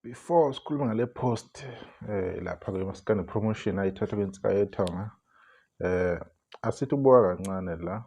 Before sikhuluma ngale post lapha ke masikane promotion ayithatha kwensika yethonga asithi ubuka kancane la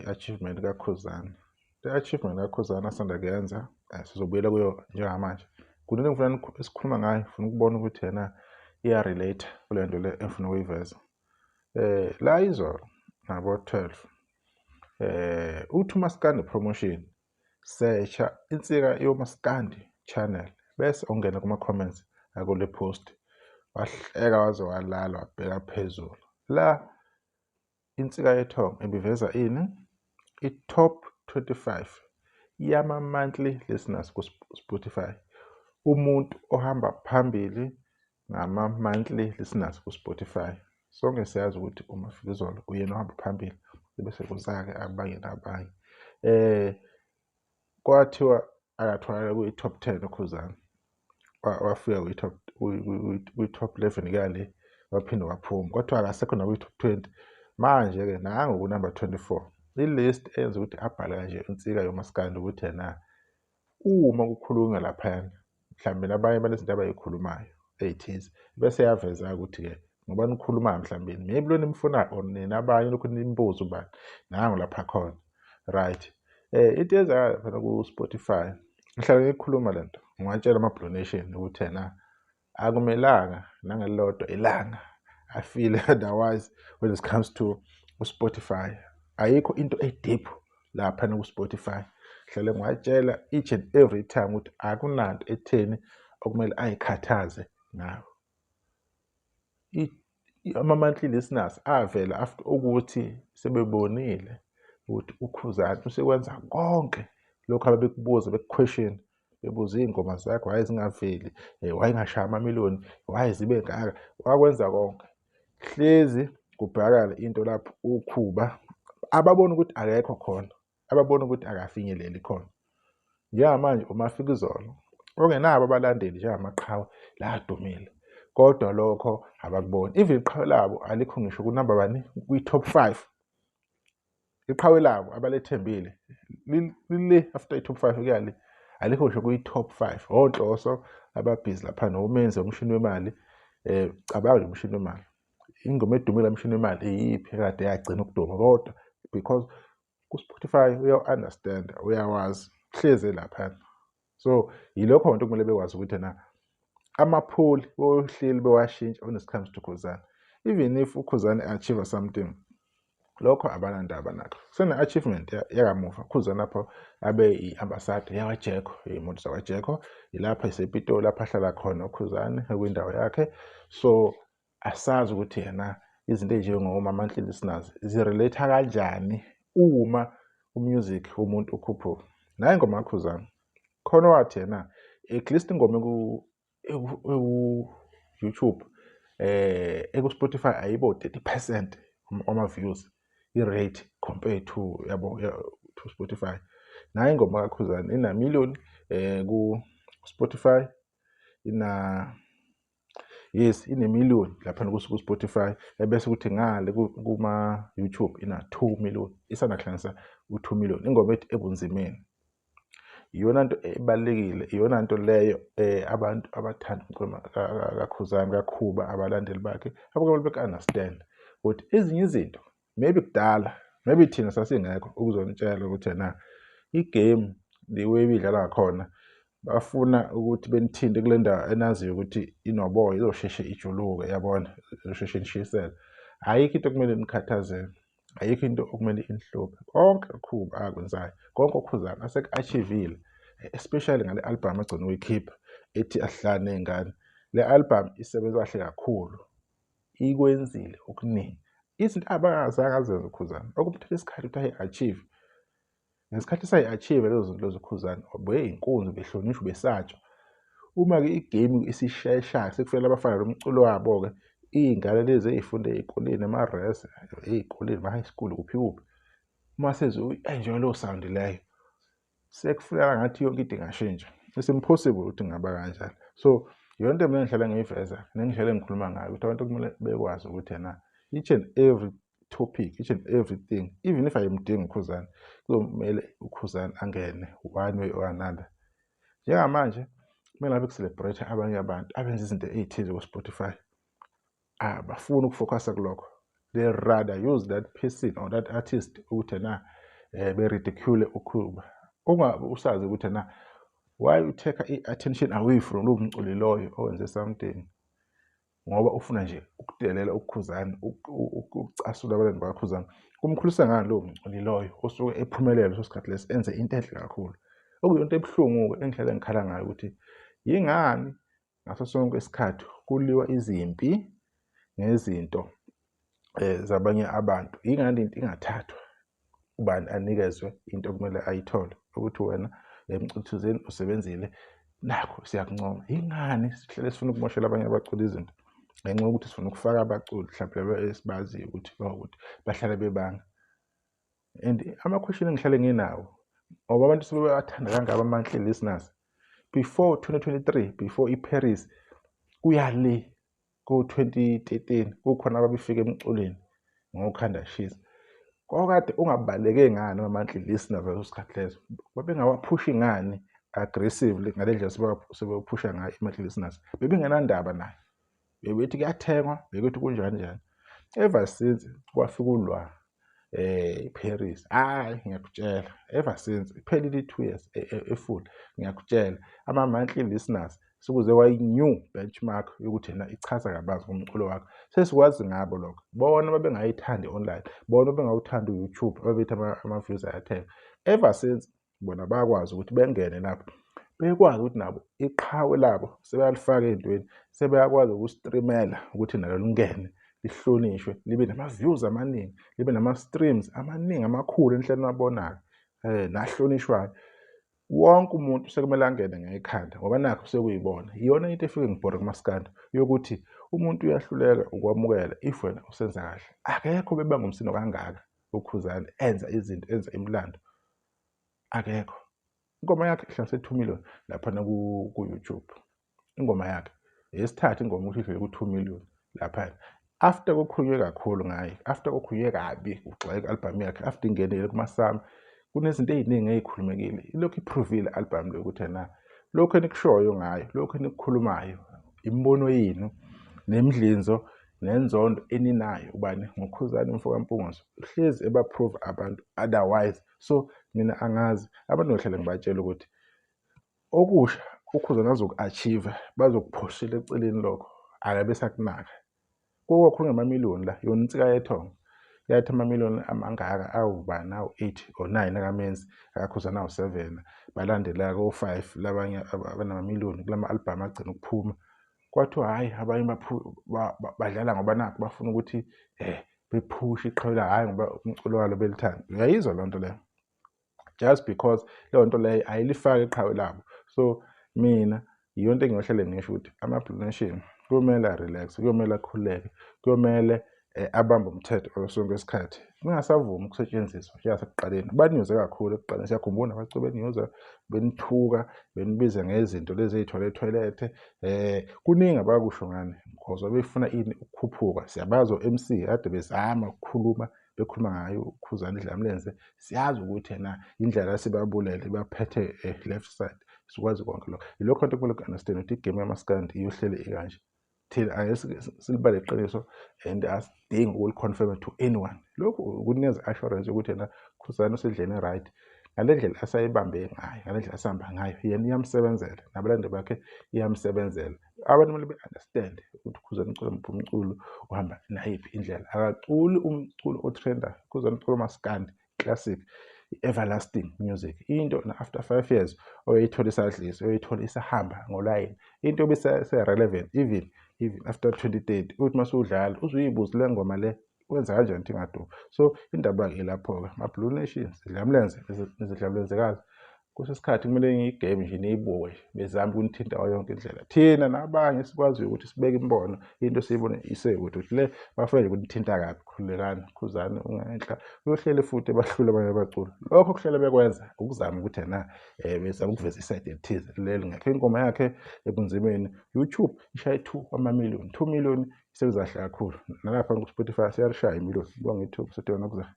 achievement kaKhuzani. Le achievement kaKhuzani asanda kuyenza sizobuyela kuyo njengamanje. Kunento ngifuna sikhuluma ngayo, ngifuna ukubona ukuthi yena iya relate kule nto le engifuna ukuyiveza. La izolo ngabo 12 uthi uMaskandi promotion searcha insika yoMaskandi channel bese ungena kuma comments akule post wahleka waze walala wabheka phezulu. La insika yethonga ebiveza ini i-top 25 yama monthly listeners ku Spotify. Umuntu ohamba phambili ngama monthly listeners ku Spotify. Sonke siyazi ukuthi uMafikizolo uyena ohamba phambili bese kuzake abanye nabanye. Kwathiwa akatholakala kwi-top 10 uKhuzani. Wafika kwi-top 11 kale waphinde waphuma. Kwathiwa akasekho na kwi-top 20. Manje ke nangu ku number 24. I-list enza ukuthi abhale kanje insika yoMaskandi ukuthi yena uma kukhulunywa lapha mhlambe nabanye banezinto abayikhulumayo eyithize bese yaveza ukuthi ke ngoba nikhuluma mhlambe maybe lo nimfuna or nabanye lokho nimbuza ubani nangu lapha khona right. Into ezakala phela ku Spotify ngihlala ngikhuluma lento ngiwatshela ama-donation ukuthi yena akumelanga nangelilodwa ilanga I feel otherwise when it comes to Spotify. Ayikho into e-deep lapha ku Spotify. Hlale ngiwatshela each and every time ukuthi akunanto etheni okumele ayikhathaze ngayo. Ama-monthly listeners avela after ukuthi sebebonile ukuthi uKhuzani usekwenza konke lokho ababekubuza bekuquestion bebuza izingoma zakhe why zingaveli why ngashaya amamiliyoni why zibe ngaka wakwenza konke. Hlezi kubhakala into lapho ukhuba ababona ukuthi akekho khona, ababona ukuthi akafinyeleli khona. Njengamanje uMafikizolo ongenabo abalandeli njengamaqhawe la adumile kodwa lokho abakuboni. Even iqhawe labo alikho ngisho ku number 1 kwi-top 5. Iqhawe labo abalethembile lile after i-top 5 kuyali alikho ngisho kwi-top 5. Onhloso ababhizi lapha nomenzi womshini wemali cabanga umshini wemali. Ingoma edumile umshini wemali eyiphi kade yagcina ukuduma kodwa because ku Spotify uya-understand uyawazi hleze lapha. So yilokho nto kumele bekwazi ukuthi na amapholi bohleli bewashintsha when it comes to Khuzani. Even if uKhuzani achieve something lokho abanandaba nakho. Sene-achievement yakamuva Khuzani lapho abe i-ambassador yakwaJeko, imoto zakwaJeko ilapha esePitoli lapha ahlala khona uKhuzani kwindawo yakhe. So asazi ukuthi yena izinto ezinjengoma monthly listeners zirelate kanjani uma umusic womuntu ukhuphuka. Naye ingoma kaKhuzani khona wathi yena at least ingoma ku YouTube eku Spotify ayibo 30% ama views i-rate compared to yabo to Spotify. Naye ingoma kaKhuzani ina million ku Spotify ine million lapha ku Spotify ebese kuthi ngale kuma YouTube ina 2 million isanahlanganisa u2 million. Ingoma ethi ebunzimeni iyona nto ebalekile, iyona nto leyo abantu abathanda umculo kaKhuzani kaKhuba abalandeli bakhe abakumele bek-understand ukuthi ezinye izinto maybe kudala maybe thina sasingekho ukuzonitshela ukuthi na igame the way idlala ngakhona bafuna ukuthi benithinde kule ndawo enaziyo ukuthi inoboya izosheshe ijuluke yabona izosheshe nishisele. Ayikho into kumele nikhathazeke, ayikho into okumele inihluphe. Konke Khuba akwenzayo konke uKhuzani asek-achievile especially ngale album agcina ukuyikhipha ethi Asihlane Ney'ngane. Le album isebenza kahle kakhulu, ikwenzile okuningi izinto abangazange azenze uKhuzani okuthatha isikhathi ukuthi ayi-achieve. Ngesikhathi sayi-achieve lezo zinto lezo uKhuzani ubeyinkunzi behlonishwa besatshwa. Uma-ke igame isisheshayo sekufanele abafana nomculo wabo-ke iy'ngane lezi ey'funda ey'koleni emarese ey'koleni ma-high school kuphi uma enjoy leyo sound leyo sekufuneka ngathi yonke into ingashintsha. It's impossible ukuthi ngaba kanjalo. So yonke into mina ngihlala ngiyiveza nengihlale ngikhuluma ngayo ukuthi abantu kumele bekwazi ukuthi yena each and every topic, each and everything, even if ayimdingi uKhuzani kuzomele uKhuzani angene one way or another. Njengamanje kumele ngabe ku-celebrate abanye abantu abenza izinto ey'thize ku-Spotify. Abafuni ukufokhasa kulokho. They rather use that person or that artist ukuthi be-ridicule uKhuba. Usazi ukuthi why you take i-attention away from lowo mculi loyo owenze something, ngoba ufuna nje ukudelela uKhuzani, ukucasula abalindi bakaKhuzani. Kumkhulisa ngani lowo mculi loyo osuke ephumelele leso sikhathi lesi enze into enhle kakhulu. Okuyinto ebuhlungu-ke engihlala ngikhala ngayo ukuthi yingani ngaso sonke isikhathi kuliwa izimpi ngezinto zabanye abantu. Yingani into ingathathwa ubani anikezwe into okumele ayithole ukuthi wena emculi thizeni usebenzile nakho siyakuncoma. Yingani sihlele sifuna ukumoshela abanye abaculi izinto ngenxa yokuthi sifuna ukufaka abaculi mhlawumbe esibaziyo ukuthi bahlale bebanga. And ama-question engihlale nginawo ngoba abantu sebebathanda kangaka ama-monthly listeners. Before 2023, before iParis, kuya le ku-2013 kukhona ababefika emculweni ngokhanda shisa. Kwakade ungabaleke ngani ama-monthly listeners ngalesikhathi leso. Babengawaphushi ngani aggressively ngale ndlela sebephusha ngayo i-monthly listeners. Bebengenandaba nayo. Bebethi kuyathengwa, bebethi kunjani. Ever since kwafika ulwa Paris, ngiyakutshela, ever since iphelile 2 years efull, ngiyakutshela ama-monthly listeners sekuze wayi-new benchmark yokuthi ichaza kabanzi ngomculo wakho. Sesikwazi ngabo lokho. Bona babengayithandi online, bona bengawuthanda uYouTube, ababethi ama-views ayathenga. Ever since bona bayakwazi ukuthi bengene lapho, bekwazi ukuthi nabo iqhawe labo sebeyalifaka ey'ntweni, sebeyakwazi ukustreamela ukuthi nalo lingene lihlonishwe, libe nama-views amaningi, libe nama-streams amaningi amakhulu enihleli nabonayo nahlonishwayo. Wonke umuntu sekumele angene ngekhanda ngoba nakho sekuyibona. Iyona into efike ngibhore kumaskandi yokuthi umuntu uyahluleka ukwamukela if wena usenza kahle. Akekho bebanga umsino kangaka uKhuzani enza izinto, enza imlando. Akekho. Ingoma yakhe ihlanganise 2 million laphana ku-YouTube. Ingoma yakhe yesithathu ingoma ukuthi idlule ku-2 million lapha. After kokhulunywe kakhulu ngaye, after kokhulunywe kabi ugxeka i-album yakhe, after ingenile kumasama, kunezinto ey'ningi ey'khulumekile. Ilokhu iprovile i-album le ukuthi lokhu enikushoyo ngayo, lokhu enikukhulumayo, imibono yenu nemidlinzo nenzondo eninayo ubani ngoKhuzani Mfokampungose uhlezi ebaprove abantu otherwise. So mina angazi abantu ngihlale ngibatshela ukuthi okusha uKhuzani azoku-achieve bazokuphoshela eceleni lokho akabe sakunaka. Kokhulu ngama-million la yona insika yethongo yathi ama-million amangaka awubani awu-8 or 9 akamenzi akaKhuzani awu-7 balandela ko-5 labanye abanama-million kulama-album agcina ukuphuma. Kwathiwa hhayi abanye badlala ngoba nakho bafuna ukuthi bephushe iqhawe la, hhayi ngoba umculo walo belithanda. Uyayizwa loo nto leyo? Just because leyo nto leyo ayilifaki iqhawe labo. So mina iyona into engiyohlale ngisho ukuthi ama-Blue Nation kuyomele a-relax, kuyomele akhululeke, kuyomele abambe umthetho sonke isikhathi. Ningasavumi ukusetshenziswa njengasekuqaleni. Baninyuze kakhulu ekuqaleni. Siyakhumbula abaculi beninyuza, benithuka, benibiza ngezinto lezi ey'thwala ethoyilethe. Kuningi abakusho ngani because babefuna ini ukukhuphuka. Siyabazi o-MC kade bezama ukukhuluma, bekhuluma ngayo uKhuzani Dlamlenze. Siyazi ukuthi indlela sibabulele baphethe left side. Sikwazi konke lokho. Yilokho nto kumele ku-understand ukuthi igame yamaskandi iyohlele ikanje. Thina angeke silibale iqiniso and asidingi ukuli-confirm to anyone. Lokhu ukunikeza assurance yokuthi Khuzani usedleni e-right ngale ndlela asayibambe ngayo, ngale ndlela asihamba ngayo, yena iyamsebenzela nabalandi bakhe iyamsebenzela. Abantu kumele be-understand ukuthi uKhuzani ucula muphi umculo, uhamba nayiphi indlela. Akaculi umculo otrenda. uKhuzani ucula umaskandi classic, everlasting music. Into after 5 years oyithola isadlisa, oyithola isahamba ngolayini. Into bese-relevant even after 2030 uthi masudlala uzuyibuza le ngoma le wenza kanjani into ingaduki. So indaba ilapho-ke ma-Blue Nation Dlamlenze nezidlamlenzekazi kusesikhathi kumele ngiyigame nje niyibuke bezama ukunithinta ngayo yonke indlela. Thina nabanye sikwaziyo ukuthi sibeke imbono into siyibone isekude le bafuna nje ukunithinta kabi. Khululekani, Khuzani ungenhla uyohlele futhi bahlule abanye abaculi. Lokho kuhlele bekwenza ukuzama ukuthi bezama ukuveza iside elithize leli ngakho ingoma yakhe ebunzimeni. YouTube ishaye 2 million, 2 million isebenza kahle kakhulu. Nalapha ku-Spotify siyalishaya i-million. Ngibonga ithuba sethona kuza.